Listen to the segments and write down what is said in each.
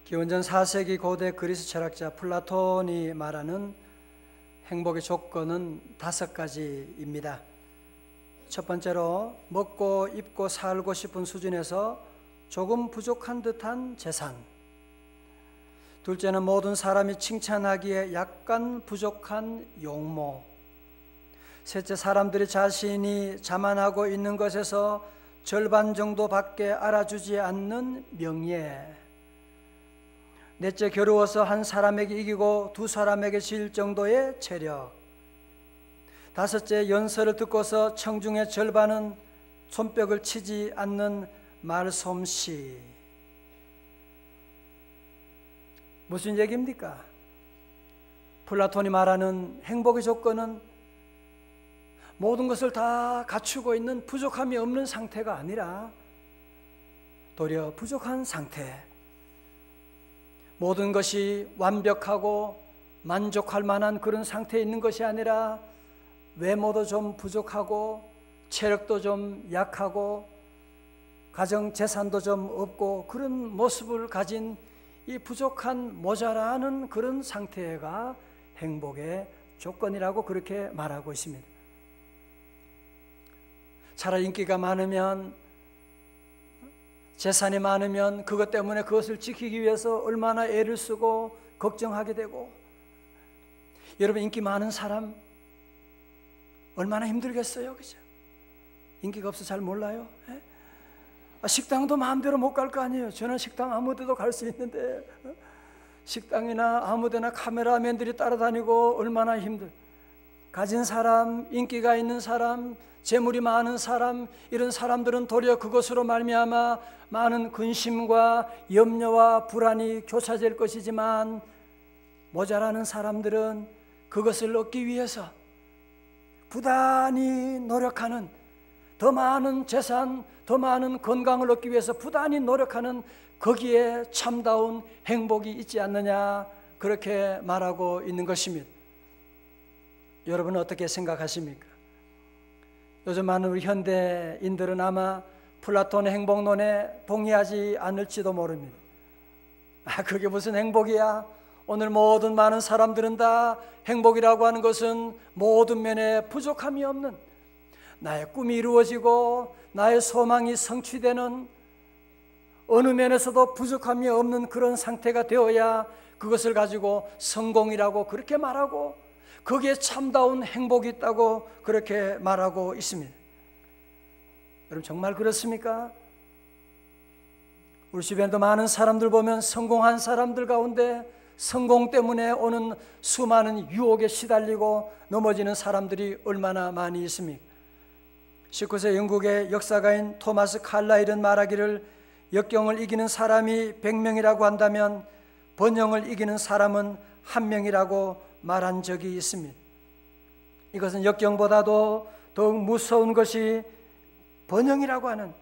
기원전 4세기 고대 그리스 철학자 플라톤이 말하는 행복의 조건은 5가지입니다. 첫 번째로 먹고 입고 살고 싶은 수준에서 조금 부족한 듯한 재산. 둘째는 모든 사람이 칭찬하기에 약간 부족한 용모. 셋째, 사람들이 자신이 자만하고 있는 것에서 절반 정도밖에 알아주지 않는 명예. 넷째, 겨루어서 한 사람에게 이기고 두 사람에게 질 정도의 체력. 다섯째, 연설을 듣고서 청중의 절반은 손뼉을 치지 않는 말솜씨. 무슨 얘기입니까? 플라톤이 말하는 행복의 조건은 모든 것을 다 갖추고 있는 부족함이 없는 상태가 아니라 도리어 부족한 상태. 모든 것이 완벽하고 만족할 만한 그런 상태에 있는 것이 아니라 외모도 좀 부족하고 체력도 좀 약하고 가정 재산도 좀 없고 그런 모습을 가진 이 부족한 모자라는 그런 상태가 행복의 조건이라고 그렇게 말하고 있습니다. 차라리 인기가 많으면, 재산이 많으면 그것 때문에 그것을 지키기 위해서 얼마나 애를 쓰고 걱정하게 되고, 여러분 인기 많은 사람 얼마나 힘들겠어요, 그죠? 인기가 없어 잘 몰라요. 식당도 마음대로 못 갈 거 아니에요. 저는 식당 아무 데도 갈 수 있는데 식당이나 아무 데나 카메라맨들이 따라다니고 얼마나 힘들. 가진 사람, 인기가 있는 사람, 재물이 많은 사람, 이런 사람들은 도리어 그것으로 말미암아 많은 근심과 염려와 불안이 교차될 것이지만, 모자라는 사람들은 그것을 얻기 위해서 부단히 노력하는, 더 많은 재산, 더 많은 건강을 얻기 위해서 부단히 노력하는, 거기에 참다운 행복이 있지 않느냐, 그렇게 말하고 있는 것입니다. 여러분은 어떻게 생각하십니까? 요즘 많은 우리 현대인들은 아마 플라톤의 행복론에 동의하지 않을지도 모릅니다. 그게 무슨 행복이야? 오늘 모든 많은 사람들은 다 행복이라고 하는 것은 모든 면에 부족함이 없는, 나의 꿈이 이루어지고 나의 소망이 성취되는, 어느 면에서도 부족함이 없는 그런 상태가 되어야 그것을 가지고 성공이라고 그렇게 말하고, 거기에 참다운 행복이 있다고 그렇게 말하고 있습니다. 여러분 정말 그렇습니까? 우리 주변에도 많은 사람들 보면 성공한 사람들 가운데 성공 때문에 오는 수많은 유혹에 시달리고 넘어지는 사람들이 얼마나 많이 있습니까? 19세 영국의 역사가인 토마스 칼라일은 말하기를, 역경을 이기는 사람이 100명이라고 한다면 번영을 이기는 사람은 1명이라고 말한 적이 있습니다. 이것은 역경보다도 더욱 무서운 것이 번영이라고 하는,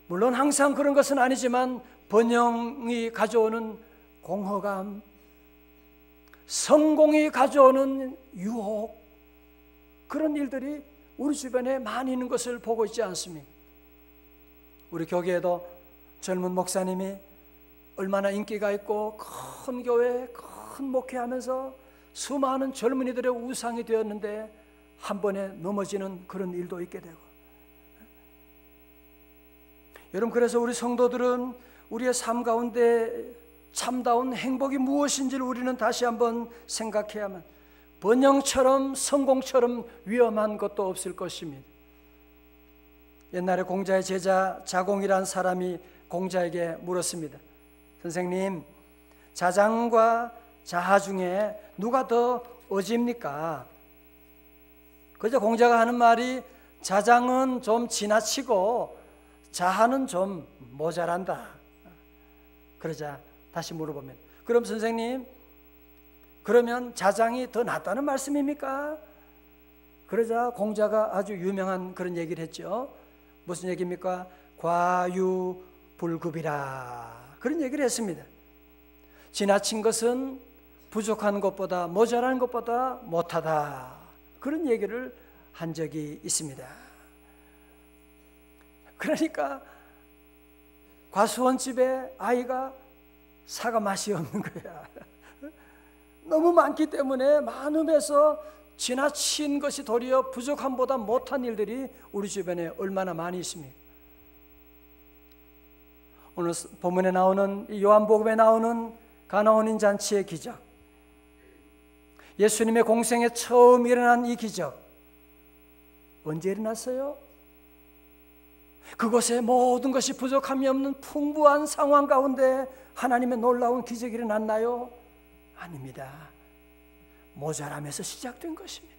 물론 항상 그런 것은 아니지만 번영이 가져오는 공허감, 성공이 가져오는 유혹, 그런 일들이 우리 주변에 많이 있는 것을 보고 있지 않습니까? 우리 교계에도 젊은 목사님이 얼마나 인기가 있고 큰 교회, 큰 목회하면서 수많은 젊은이들의 우상이 되었는데 한 번에 넘어지는 그런 일도 있게 되고, 여러분 그래서 우리 성도들은 우리의 삶 가운데 참다운 행복이 무엇인지를 우리는 다시 한번 생각해야만, 번영처럼 성공처럼 위험한 것도 없을 것입니다. 옛날에 공자의 제자 자공이라는 사람이 공자에게 물었습니다. 선생님, 자장과 자하 중에 누가 더 어집니까? 그저 공자가 하는 말이, 자장은 좀 지나치고 자하는 좀 모자란다. 그러자 다시 물어보면, 그럼 선생님, 그러면 자장이 더 낫다는 말씀입니까? 그러자 공자가 아주 유명한 그런 얘기를 했죠. 무슨 얘기입니까? 과유불급이라, 그런 얘기를 했습니다. 지나친 것은 부족한 것보다, 모자란 것보다 못하다, 그런 얘기를 한 적이 있습니다. 그러니까 과수원 집에 아이가 사과 맛이 없는 거야. 너무 많기 때문에 많음에서 지나친 것이 도리어 부족함보다 못한 일들이 우리 주변에 얼마나 많이 있습니까? 오늘 본문에 나오는 요한복음에 나오는 가나온인 잔치의 기적, 예수님의 공생에 처음 일어난 이 기적 언제 일어났어요? 그곳에 모든 것이 부족함이 없는 풍부한 상황 가운데 하나님의 놀라운 기적이 일어났나요? 아닙니다. 모자람에서 시작된 것입니다.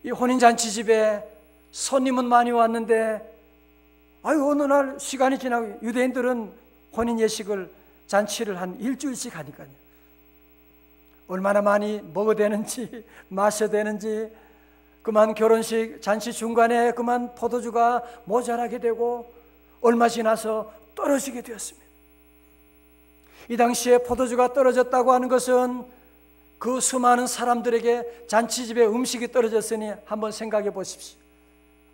이 혼인잔치집에 손님은 많이 왔는데 어느 날 시간이 지나고 유대인들은 혼인 예식을 잔치를 한 일주일씩 하니까요. 얼마나 많이 먹어야 되는지 마셔야 되는지 그만 결혼식 잔치 중간에 그만 포도주가 모자라게 되고 얼마 지나서 떨어지게 되었습니다. 이 당시에 포도주가 떨어졌다고 하는 것은 그 수많은 사람들에게 잔치집에 음식이 떨어졌으니 한번 생각해 보십시오.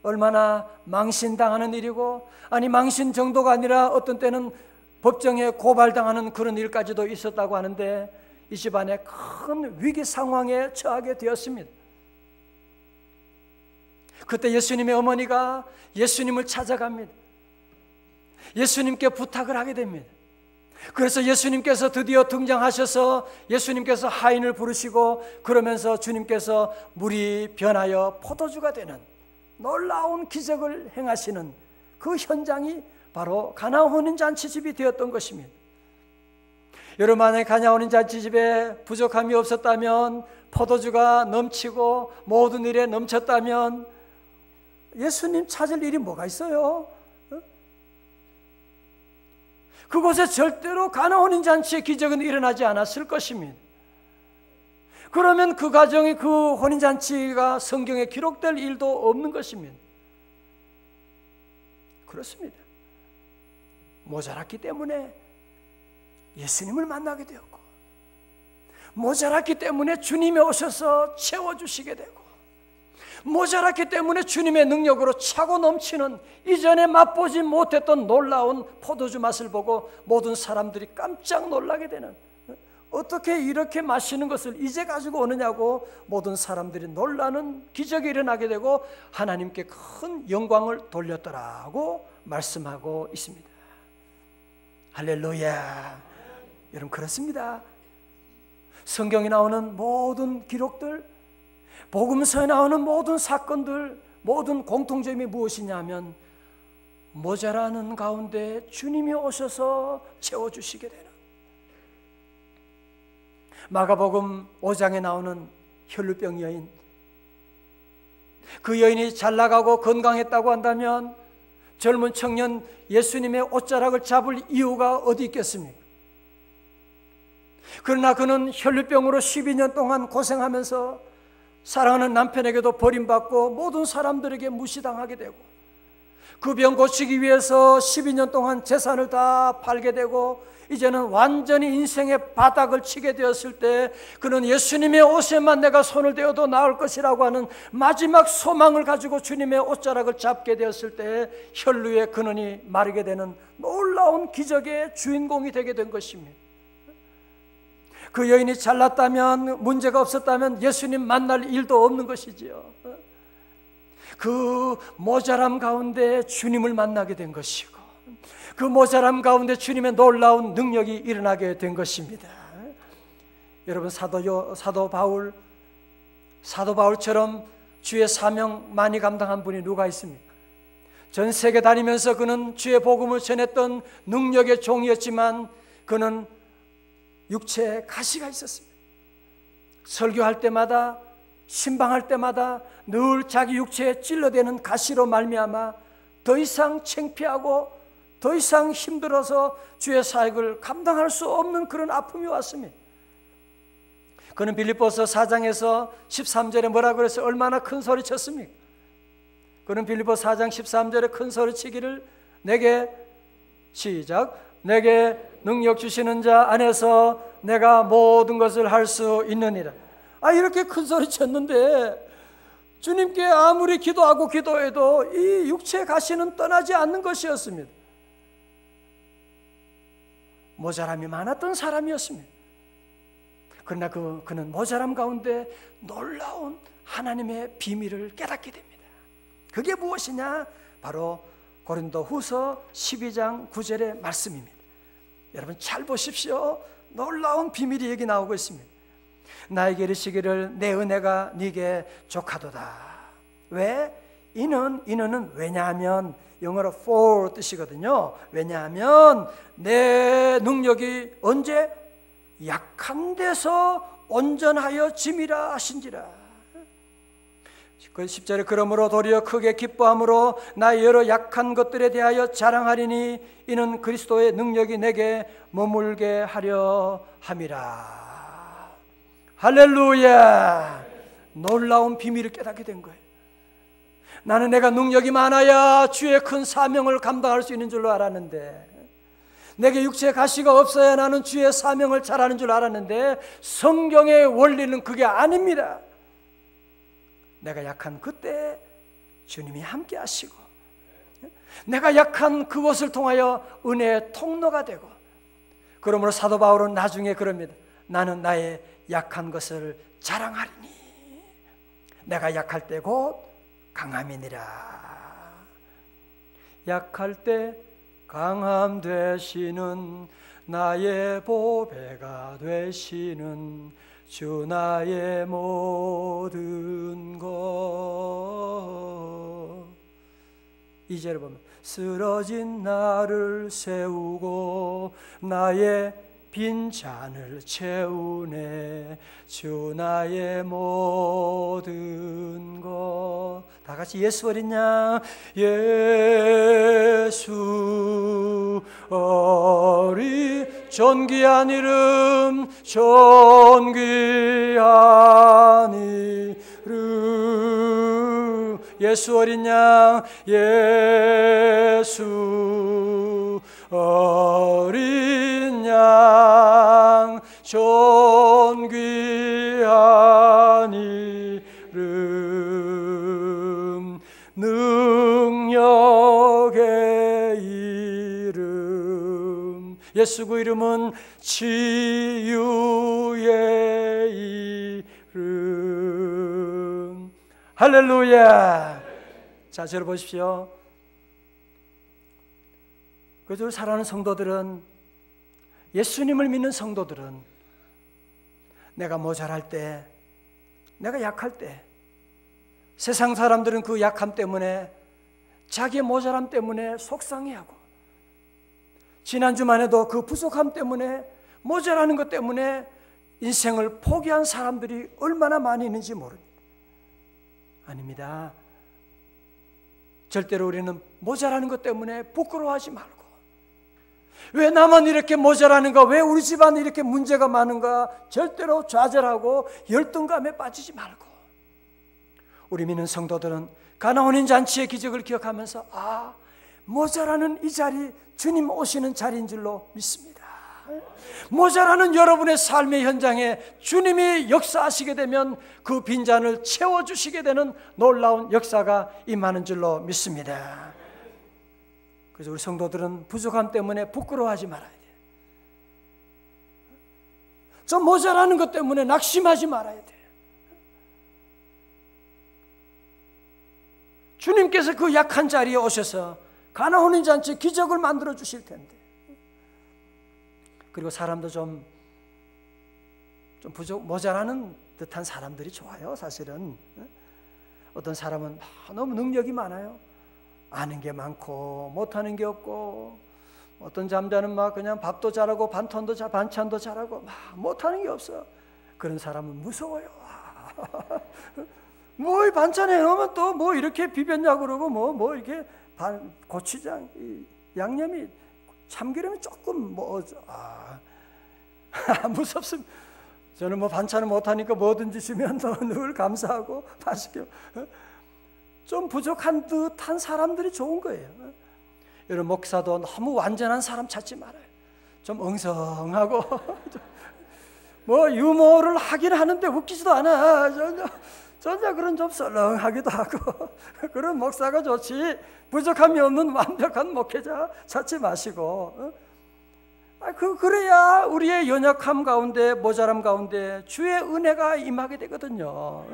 얼마나 망신당하는 일이고, 아니 망신 정도가 아니라 어떤 때는 법정에 고발당하는 그런 일까지도 있었다고 하는데 이 집안에 큰 위기 상황에 처하게 되었습니다. 그때 예수님의 어머니가 예수님을 찾아갑니다. 예수님께 부탁을 하게 됩니다. 그래서 예수님께서 드디어 등장하셔서 예수님께서 하인을 부르시고 그러면서 주님께서 물이 변하여 포도주가 되는 놀라운 기적을 행하시는 그 현장이 바로 가나 혼인잔치집이 되었던 것입니다. 여러분, 만약에 가나 혼인잔치집에 부족함이 없었다면, 포도주가 넘치고 모든 일에 넘쳤다면 예수님 찾을 일이 뭐가 있어요? 그곳에 절대로 가나 혼인잔치의 기적은 일어나지 않았을 것입니다. 그러면 그 가정이 그 혼인잔치가 성경에 기록될 일도 없는 것입니다. 그렇습니다. 모자랐기 때문에 예수님을 만나게 되었고, 모자랐기 때문에 주님이 오셔서 채워주시게 되고, 모자랐기 때문에 주님의 능력으로 차고 넘치는 이전에 맛보지 못했던 놀라운 포도주 맛을 보고 모든 사람들이 깜짝 놀라게 되는, 어떻게 이렇게 마시는 것을 이제 가지고 오느냐고 모든 사람들이 놀라는 기적이 일어나게 되고 하나님께 큰 영광을 돌렸더라고 말씀하고 있습니다. 할렐루야. 여러분, 그렇습니다. 성경에 나오는 모든 기록들, 복음서에 나오는 모든 사건들, 모든 공통점이 무엇이냐면 모자라는 가운데 주님이 오셔서 채워주시게 되는, 마가복음 5장에 나오는 혈루병 여인, 그 여인이 잘 나가고 건강했다고 한다면 젊은 청년 예수님의 옷자락을 잡을 이유가 어디 있겠습니까? 그러나 그는 혈루병으로 12년 동안 고생하면서 사랑하는 남편에게도 버림받고 모든 사람들에게 무시당하게 되고, 그 병 고치기 위해서 12년 동안 재산을 다 팔게 되고 이제는 완전히 인생의 바닥을 치게 되었을 때 그는 예수님의 옷에만 내가 손을 대어도 나을 것이라고 하는 마지막 소망을 가지고 주님의 옷자락을 잡게 되었을 때 혈루의 근원이 마르게 되는 놀라운 기적의 주인공이 되게 된 것입니다. 그 여인이 잘났다면, 문제가 없었다면 예수님 만날 일도 없는 것이지요. 그 모자람 가운데 주님을 만나게 된 것이고, 그 모자람 가운데 주님의 놀라운 능력이 일어나게 된 것입니다. 여러분, 사도 바울처럼 주의 사명 많이 감당한 분이 누가 있습니까? 전 세계 다니면서 그는 주의 복음을 전했던 능력의 종이었지만 그는 육체에 가시가 있었습니다. 설교할 때마다, 신방할 때마다 늘 자기 육체에 찔러대는 가시로 말미암아 더 이상 창피하고 더 이상 힘들어서 주의 사역을 감당할 수 없는 그런 아픔이 왔습니다. 그는 빌립보서 4장에서 13절에 뭐라 그래서 얼마나 큰 소리 쳤습니까? 그는 빌립보서 4장 13절에 큰 소리 치기를 내게 능력 주시는 자 안에서 내가 모든 것을 할 수 있느니라. 이렇게 큰 소리 쳤는데 주님께 아무리 기도하고 기도해도 이 육체의 가시는 떠나지 않는 것이었습니다. 모자람이 많았던 사람이었습니다. 그러나 그는 모자람 가운데 놀라운 하나님의 비밀을 깨닫게 됩니다. 그게 무엇이냐? 바로 고린도후서 12장 9절의 말씀입니다. 여러분 잘 보십시오. 놀라운 비밀이 여기 나오고 있습니다. 나에게 이르시기를 내 은혜가 네게 족하도다. 왜? 인은 왜냐하면 영어로 for 뜻이거든요. 왜냐하면 내 능력이 언제? 약한 데서 온전하여 짐이라 하신지라. 그 10절에 그러므로 도리어 크게 기뻐함으로 나의 여러 약한 것들에 대하여 자랑하리니 이는 그리스도의 능력이 내게 머물게 하려 함이라. 할렐루야. 놀라운 비밀을 깨닫게 된 거예요. 나는 내가 능력이 많아야 주의 큰 사명을 감당할 수 있는 줄로 알았는데, 내게 육체의 가시가 없어야 나는 주의 사명을 잘하는 줄 알았는데, 성경의 원리는 그게 아닙니다. 내가 약한 그때 주님이 함께 하시고, 내가 약한 그것을 통하여 은혜의 통로가 되고, 그러므로 사도 바울은 나중에 그럽니다. 나는 나의 약한 것을 자랑하리니 내가 약할 때 곧 강함이니라. 약할 때 강함 되시는 나의 보배가 되시는 주 나의 모든 것. 2절을 보면 쓰러진 나를 세우고 나의 빈 잔을 채우네 주 나의 모든 것. 다 같이 예수 어린 양. 예수 어린 존귀한 이름 존귀한 이름. 예수 어린 양. 예수 어린 양 존귀한 이름 능력의 이름. 예수 그 이름은 치유의 이름. 할렐루야. 자, 저를 보십시오. 그저 사랑하는 성도들은, 예수님을 믿는 성도들은 내가 모자랄 때, 내가 약할 때, 세상 사람들은 그 약함 때문에, 자기의 모자람 때문에 속상해하고, 지난주만 해도 그 부족함 때문에, 모자라는 것 때문에 인생을 포기한 사람들이 얼마나 많이 있는지 모릅니다. 아닙니다. 절대로 우리는 모자라는 것 때문에 부끄러워하지 말고, 왜 나만 이렇게 모자라는가, 왜 우리 집안 이렇게 문제가 많은가 절대로 좌절하고 열등감에 빠지지 말고, 우리 믿는 성도들은 가나혼인 잔치의 기적을 기억하면서 모자라는 이 자리 주님 오시는 자리인 줄로 믿습니다. 모자라는 여러분의 삶의 현장에 주님이 역사하시게 되면 그 빈잔을 채워주시게 되는 놀라운 역사가 임하는 줄로 믿습니다. 그래서 우리 성도들은 부족함 때문에 부끄러워하지 말아야 돼요. 좀 모자라는 것 때문에 낙심하지 말아야 돼요. 주님께서 그 약한 자리에 오셔서 가나혼인 잔치 기적을 만들어 주실 텐데. 그리고 사람도 좀 모자라는 듯한 사람들이 좋아요. 사실은 어떤 사람은 너무 능력이 많아요. 아는 게 많고 못하는 게 없고, 어떤 잠자는 막 그냥 밥도 잘하고 반찬도 잘하고 막 못하는 게 없어. 그런 사람은 무서워요. 뭐 반찬에 넣으면 또 뭐 이렇게 비볐냐고 그러고 뭐 이렇게 고추장 양념이 참기름이 조금 무섭습니다. 저는 뭐 반찬을 못하니까 뭐든지 주면 늘 감사하고 맛있게. 좀 부족한 듯한 사람들이 좋은 거예요. 여러분, 목사도 너무 완전한 사람 찾지 말아요. 좀 엉성하고 뭐 유머를 하긴 하는데 웃기지도 않아. 전혀 그런 좀 썰렁하기도 하고 그런 목사가 좋지, 부족함이 없는 완벽한 목회자 찾지 마시고, 그래야 우리의 연약함 가운데, 모자람 가운데 주의 은혜가 임하게 되거든요.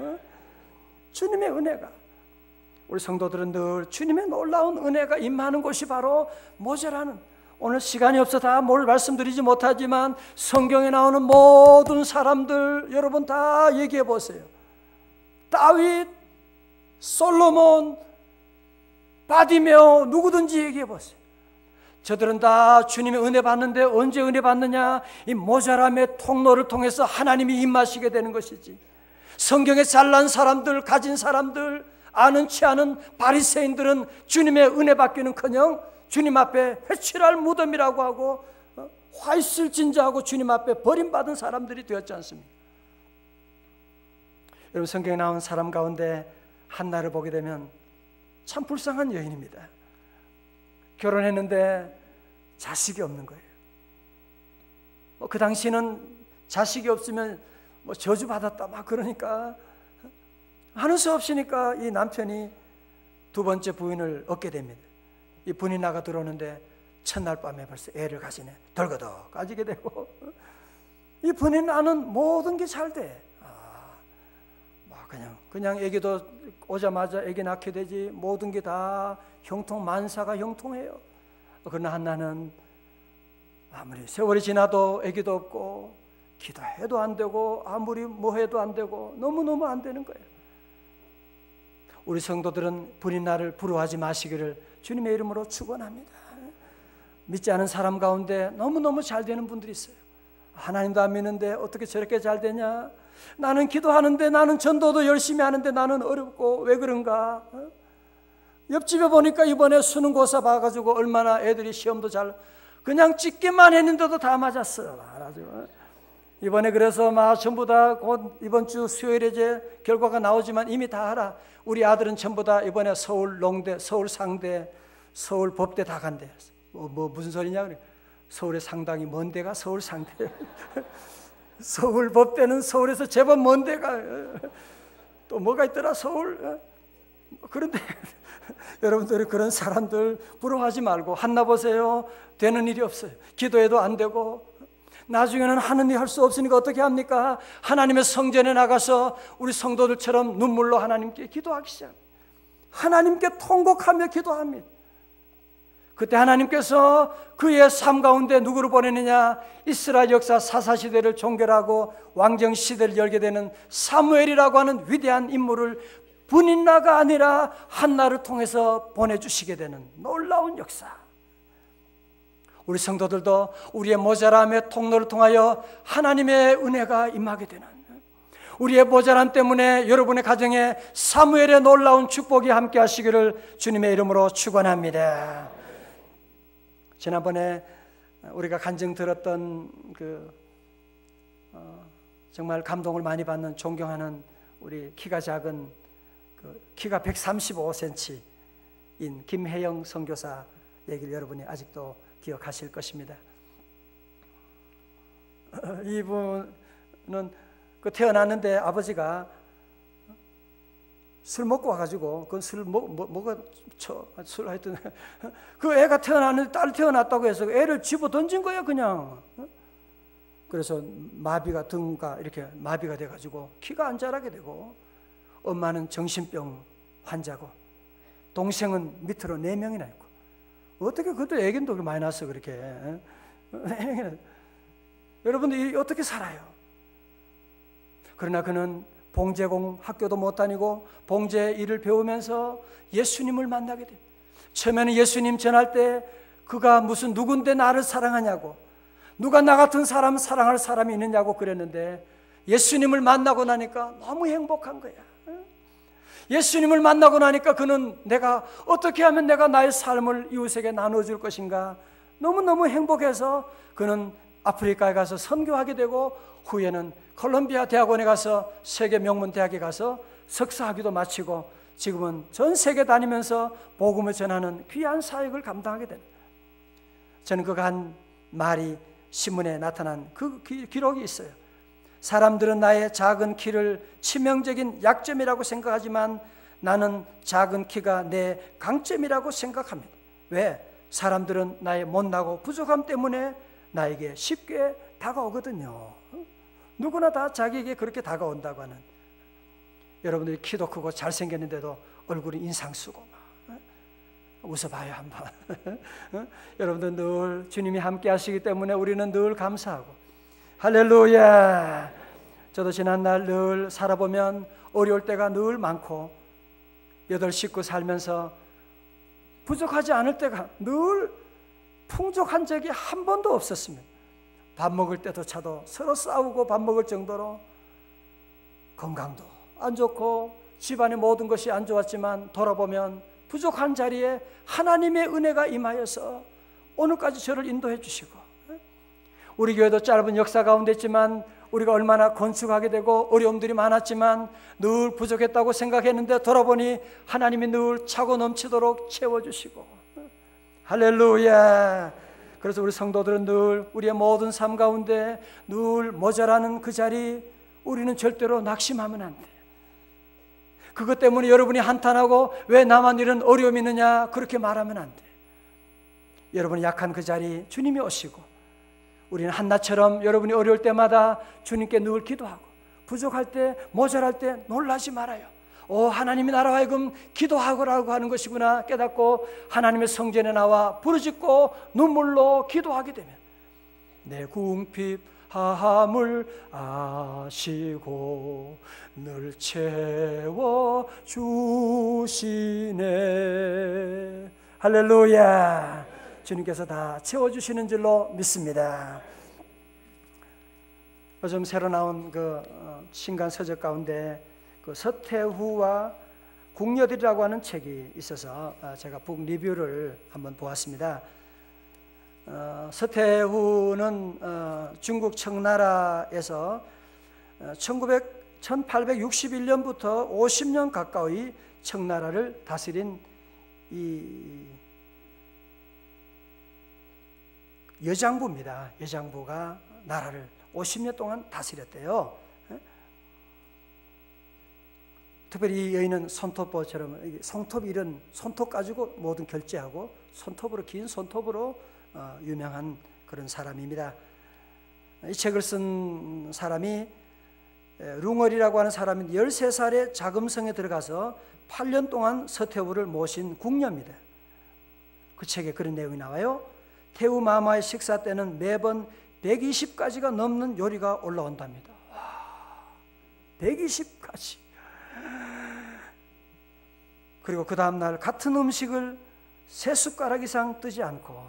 주님의 은혜가. 우리 성도들은 늘 주님의 놀라운 은혜가 임하는 곳이 바로 모자라는, 오늘 시간이 없어 다 뭘 말씀드리지 못하지만 성경에 나오는 모든 사람들 여러분 다 얘기해 보세요. 다윗, 솔로몬, 바디메오, 누구든지 얘기해 보세요. 저들은 다 주님의 은혜 받는데 언제 은혜 받느냐? 이 모자람의 통로를 통해서 하나님이 임하시게 되는 것이지. 성경에 잘난 사람들, 가진 사람들, 아는 치 않은 바리새인들은 주님의 은혜 받기는커녕 주님 앞에 회칠할 무덤이라고 하고 화 있을 진자하고 주님 앞에 버림받은 사람들이 되었지 않습니까? 여러분, 성경에 나온 사람 가운데 한나를 보게 되면 참 불쌍한 여인입니다. 결혼했는데 자식이 없는 거예요. 그 당시는 자식이 없으면 저주받았다 막 그러니까 하는 수 없으니까 이 남편이 두 번째 부인을 얻게 됩니다. 이 분이 나가 들어오는데 첫날 밤에 벌써 애를 가지네. 덜거덕 가지게 되고, 이 분이 나는 모든 게 잘 돼. 그냥 애기도 오자마자 애기 낳게 되지, 모든 게 다 형통, 만사가 형통해요. 그러나 한나는 아무리 세월이 지나도 애기도 없고 기도해도 안 되고 아무리 뭐 해도 안 되고 너무너무 안 되는 거예요. 우리 성도들은 분이 나를 부러워하지 마시기를 주님의 이름으로 축원합니다. 믿지 않은 사람 가운데 너무너무 잘 되는 분들이 있어요. 하나님도 안 믿는데 어떻게 저렇게 잘 되냐? 나는 기도하는데, 나는 전도도 열심히 하는데 나는 어렵고 왜 그런가? 옆집에 보니까 이번에 수능고사 봐가지고 얼마나 애들이 시험도 그냥 찍기만 했는데도 다 맞았어. 이번에 그래서 막 전부 다 곧 이번 주 수요일에 이제 결과가 나오지만 이미 다 알아. 우리 아들은 전부 다 이번에 서울 농대, 서울 상대, 서울 법대 다 간대. 무슨 소리냐 그래. 서울에 상당히 먼 데가 서울 상대. 서울 법대는 서울에서 제법 먼 데가 또 뭐가 있더라 서울. 그런데 여러분들이 그런 사람들 부러워하지 말고, 한나 보세요. 되는 일이 없어요. 기도해도 안 되고 나중에는 하는 일 할 수 없으니까 어떻게 합니까? 하나님의 성전에 나가서 우리 성도들처럼 눈물로 하나님께 기도하기 시작합니다. 하나님께 통곡하며 기도합니다. 그때 하나님께서 그의 삶 가운데 누구를 보내느냐? 이스라엘 역사 사사시대를 종결하고 왕정시대를 열게 되는 사무엘이라고 하는 위대한 인물을 분인나가 아니라 한나를 통해서 보내주시게 되는 놀라운 역사. 우리 성도들도 우리의 모자람의 통로를 통하여 하나님의 은혜가 임하게 되는, 우리의 모자람 때문에 여러분의 가정에 사무엘의 놀라운 축복이 함께 하시기를 주님의 이름으로 축원합니다. 지난번에 우리가 간증 들었던 정말 감동을 많이 받는, 존경하는 우리 키가 작은 키가 135cm인 김혜영 선교사 얘기를 여러분이 아직도 기억하실 것입니다. 이분은 태어났는데 아버지가 술 먹고 와가지고, 그건 술 하여튼 그 애가 태어났는데, 딸 태어났다고 해서 애를 집어 던진 거예요 그냥. 그래서 마비가, 등가 이렇게 마비가 돼가지고 키가 안 자라게 되고, 엄마는 정신병 환자고 동생은 밑으로 4명이나 있고, 어떻게 그것도 애긴도 많이 낳았어 그렇게. 4명이나. 여러분들이 어떻게 살아요? 그러나 그는 봉제공 학교도 못 다니고 봉제 일을 배우면서 예수님을 만나게 됩니다. 처음에는 예수님 전할 때 그가 무슨 누군데 나를 사랑하냐고, 누가 나 같은 사람 사랑할 사람이 있느냐고 그랬는데, 예수님을 만나고 나니까 너무 행복한 거야. 예수님을 만나고 나니까 그는 내가 어떻게 하면 내가 나의 삶을 이웃에게 나눠줄 것인가 너무너무 행복해서 그는 아프리카에 가서 선교하게 되고, 후에는 콜롬비아 대학원에 가서 세계 명문 대학에 가서 석사학위도 마치고 지금은 전 세계 다니면서 복음을 전하는 귀한 사역을 감당하게 됩니다. 저는 그가 한 말이 신문에 나타난 그 기록이 있어요. 사람들은 나의 작은 키를 치명적인 약점이라고 생각하지만 나는 작은 키가 내 강점이라고 생각합니다. 왜? 사람들은 나의 못나고 부족함 때문에 나에게 쉽게 다가오거든요. 누구나 다 자기에게 그렇게 다가온다고 하는. 여러분들이 키도 크고 잘생겼는데도 얼굴이 인상 쓰고 막 웃어봐요 한번. 여러분들 늘 주님이 함께 하시기 때문에 우리는 늘 감사하고, 할렐루야. 저도 지난날 늘 살아보면 어려울 때가 늘 많고 8 식구 살면서 부족하지 않을 때가 늘 풍족한 적이 한 번도 없었습니다. 밥 먹을 때조차도 서로 싸우고 밥 먹을 정도로 건강도 안 좋고 집안의 모든 것이 안 좋았지만 돌아보면 부족한 자리에 하나님의 은혜가 임하여서 오늘까지 저를 인도해 주시고, 우리 교회도 짧은 역사 가운데 있지만 우리가 얼마나 건축하게 되고 어려움들이 많았지만 늘 부족했다고 생각했는데 돌아보니 하나님이 늘 차고 넘치도록 채워주시고, 할렐루야. 그래서 우리 성도들은 늘 우리의 모든 삶 가운데 늘 모자라는 그 자리, 우리는 절대로 낙심하면 안 돼. 그것 때문에 여러분이 한탄하고 왜 나만 이런 어려움이 있느냐 그렇게 말하면 안 돼. 여러분이 약한 그 자리 주님이 오시고, 우리는 한나처럼 여러분이 어려울 때마다 주님께 늘 기도하고, 부족할 때 모자랄 때 놀라지 말아요. 하나님이 나로 하여금 기도하라고 하는 것이구나 깨닫고 하나님의 성전에 나와 부르짖고 눈물로 기도하게 되면 내 궁핍함을 아시고 늘 채워주시네. 할렐루야. 주님께서 다 채워주시는 줄로 믿습니다. 요즘 새로 나온 그 신간 서적 가운데 그 서태후와 궁녀들이라고 하는 책이 있어서 제가 북 리뷰를 한번 보았습니다. 서태후는 중국 청나라에서 1861년부터 50년 가까이 청나라를 다스린 이 여장부입니다. 여장부가 나라를 50년 동안 다스렸대요. 특별히 이 여인은 손톱보처럼 손톱 이런 손톱 가지고 모든 결제하고 손톱으로 긴 손톱으로 유명한 그런 사람입니다. 이 책을 쓴 사람이 룽얼이라고 하는 사람이 13살에 자금성에 들어가서 8년 동안 서태후를 모신 궁녀입니다. 그 책에 그런 내용이 나와요. 태후 마마의 식사 때는 매번 120가지가 넘는 요리가 올라온답니다. 와, 120가지. 그리고 그 다음날 같은 음식을 3숟가락 이상 뜨지 않고,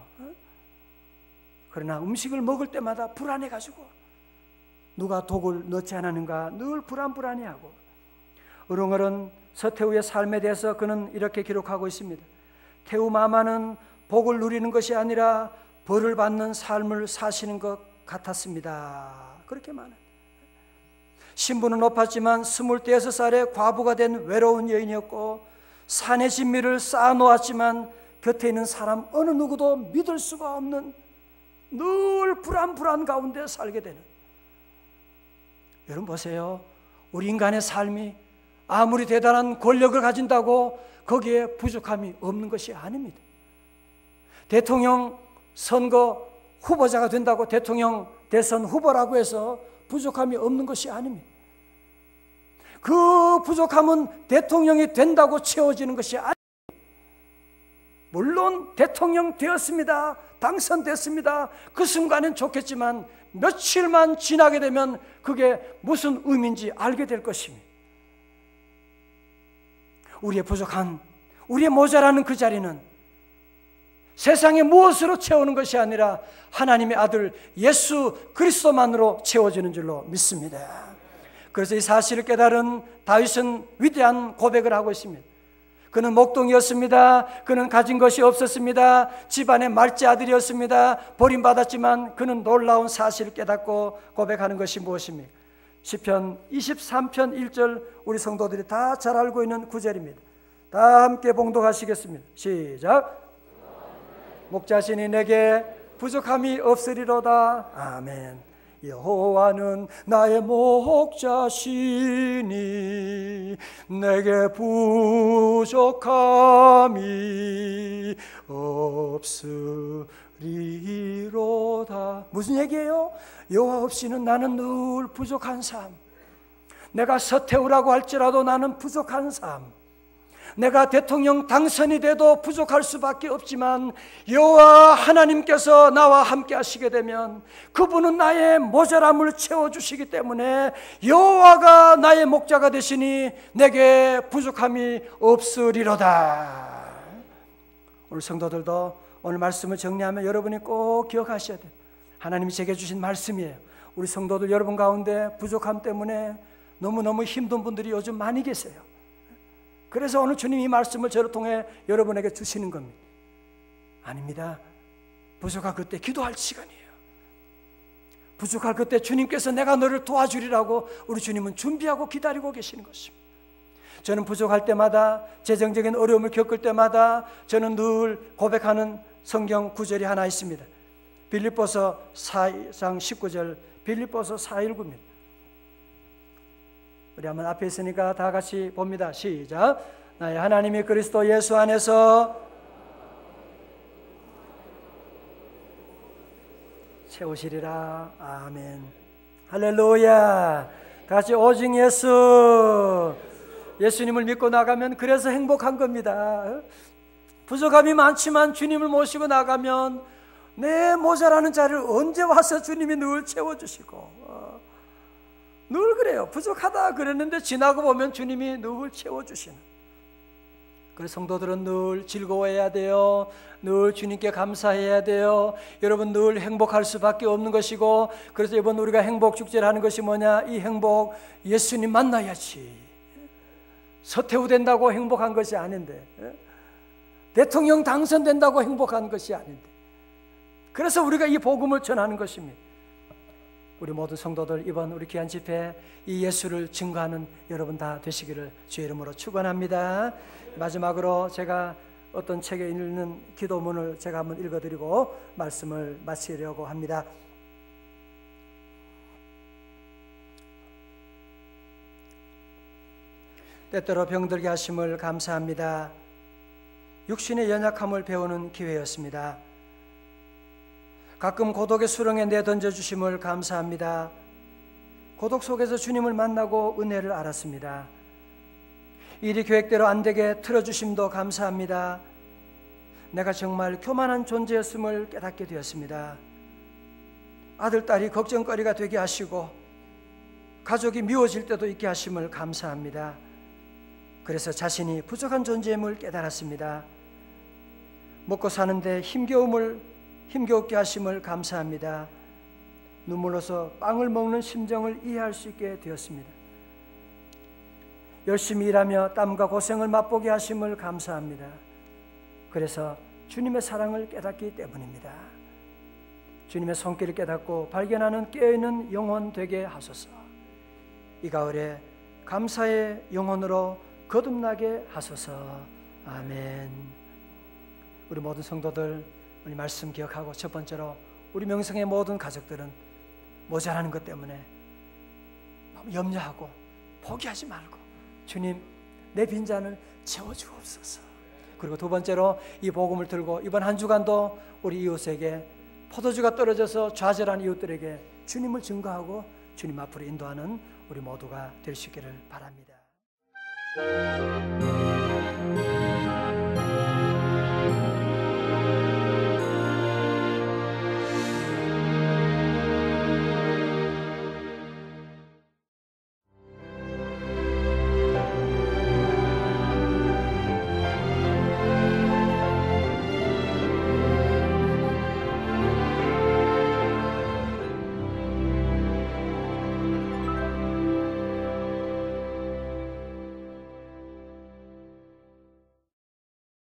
그러나 음식을 먹을 때마다 불안해가지고 누가 독을 넣지 않았는가 늘 불안해하고, 룽얼은 서태후의 삶에 대해서 그는 이렇게 기록하고 있습니다. 태후 마마는 복을 누리는 것이 아니라 벌을 받는 삶을 사시는 것 같았습니다. 그렇게 말해요. 신분은 높았지만 26살에 과부가 된 외로운 여인이었고, 산의 진미를 쌓아놓았지만 곁에 있는 사람 어느 누구도 믿을 수가 없는 늘 불안 가운데 살게 되는. 여러분 보세요. 우리 인간의 삶이 아무리 대단한 권력을 가진다고 거기에 부족함이 없는 것이 아닙니다. 대통령 선거 후보자가 된다고 대통령 대선 후보라고 해서 부족함이 없는 것이 아닙니다. 그 부족함은 대통령이 된다고 채워지는 것이 아닙니다. 물론 대통령 되었습니다. 당선됐습니다. 그 순간은 좋겠지만 며칠만 지나게 되면 그게 무슨 의미인지 알게 될 것입니다. 우리의 부족한, 우리의 모자라는 그 자리는 세상에 무엇으로 채우는 것이 아니라 하나님의 아들 예수 그리스도만으로 채워지는 줄로 믿습니다. 그래서 이 사실을 깨달은 다윗은 위대한 고백을 하고 있습니다. 그는 목동이었습니다. 그는 가진 것이 없었습니다. 집안의 말째 아들이었습니다. 버림받았지만 그는 놀라운 사실을 깨닫고 고백하는 것이 무엇입니까? 시편 23편 1절, 우리 성도들이 다 잘 알고 있는 구절입니다. 다 함께 봉독하시겠습니다. 시작. 목자신이 내게 부족함이 없으리로다. 아멘. 여호와는 나의 목자시니 내게 부족함이 없으리로다. 무슨 얘기예요? 여호와 없이는 나는 늘 부족한 삶. 내가 서태우라고 할지라도 나는 부족한 삶. 내가 대통령 당선이 돼도 부족할 수밖에 없지만 여호와 하나님께서 나와 함께 하시게 되면 그분은 나의 모자람을 채워주시기 때문에 여호와가 나의 목자가 되시니 내게 부족함이 없으리로다. 오늘 성도들도 오늘 말씀을 정리하면 여러분이 꼭 기억하셔야 돼요. 하나님이 제게 주신 말씀이에요. 우리 성도들 여러분 가운데 부족함 때문에 너무너무 힘든 분들이 요즘 많이 계세요. 그래서 오늘 주님이 이 말씀을 저를 통해 여러분에게 주시는 겁니다. 아닙니다. 부족할 그때 기도할 시간이에요. 부족할 그때 주님께서 내가 너를 도와주리라고 우리 주님은 준비하고 기다리고 계시는 것입니다. 저는 부족할 때마다, 재정적인 어려움을 겪을 때마다 저는 늘 고백하는 성경 구절이 하나 있습니다. 빌립보서 4장 19절, 빌립보서 4:19입니다. 우리 한번 앞에 있으니까 다 같이 봅니다. 시작. 나의 하나님이 그리스도 예수 안에서 채우시리라. 아멘. 할렐루야. 다 같이 오직 예수. 예수님을 믿고 나가면 그래서 행복한 겁니다. 부족함이 많지만 주님을 모시고 나가면 내 모자라는 자를 언제 와서 주님이 늘 채워주시고, 늘 그래요. 부족하다 그랬는데 지나고 보면 주님이 늘 채워주시는. 그래서 성도들은 늘 즐거워해야 돼요. 늘 주님께 감사해야 돼요. 여러분 늘 행복할 수밖에 없는 것이고, 그래서 이번 우리가 행복축제를 하는 것이 뭐냐? 이 행복, 예수님 만나야지. 서태후 된다고 행복한 것이 아닌데, 대통령 당선된다고 행복한 것이 아닌데, 그래서 우리가 이 복음을 전하는 것입니다. 우리 모든 성도들 이번 우리 귀한 집회 이 예수를 증거하는 여러분 다 되시기를 주의 이름으로 축원합니다. 마지막으로 제가 어떤 책에 있는 기도문을 제가 한번 읽어드리고 말씀을 마치려고 합니다. 때때로 병들게 하심을 감사합니다. 육신의 연약함을 배우는 기회였습니다. 가끔 고독의 수렁에 내던져 주심을 감사합니다. 고독 속에서 주님을 만나고 은혜를 알았습니다. 일이 계획대로 안 되게 틀어주심도 감사합니다. 내가 정말 교만한 존재였음을 깨닫게 되었습니다. 아들, 딸이 걱정거리가 되게 하시고 가족이 미워질 때도 있게 하심을 감사합니다. 그래서 자신이 부족한 존재임을 깨달았습니다. 먹고 사는데 힘겨웠게 하심을 감사합니다. 눈물로서 빵을 먹는 심정을 이해할 수 있게 되었습니다. 열심히 일하며 땀과 고생을 맛보게 하심을 감사합니다. 그래서 주님의 사랑을 깨닫기 때문입니다. 주님의 손길을 깨닫고 발견하는 깨어있는 영혼 되게 하소서. 이 가을에 감사의 영혼으로 거듭나게 하소서. 아멘. 우리 모든 성도들 우리 말씀 기억하고, 첫 번째로 우리 명성의 모든 가족들은 모자라는 것 때문에 너무 염려하고 포기하지 말고 주님 내 빈잔을 채워주옵소서. 그리고 두 번째로 이 복음을 들고 이번 한 주간도 우리 이웃에게 포도주가 떨어져서 좌절한 이웃들에게 주님을 증거하고 주님 앞으로 인도하는 우리 모두가 될 수 있기를 바랍니다.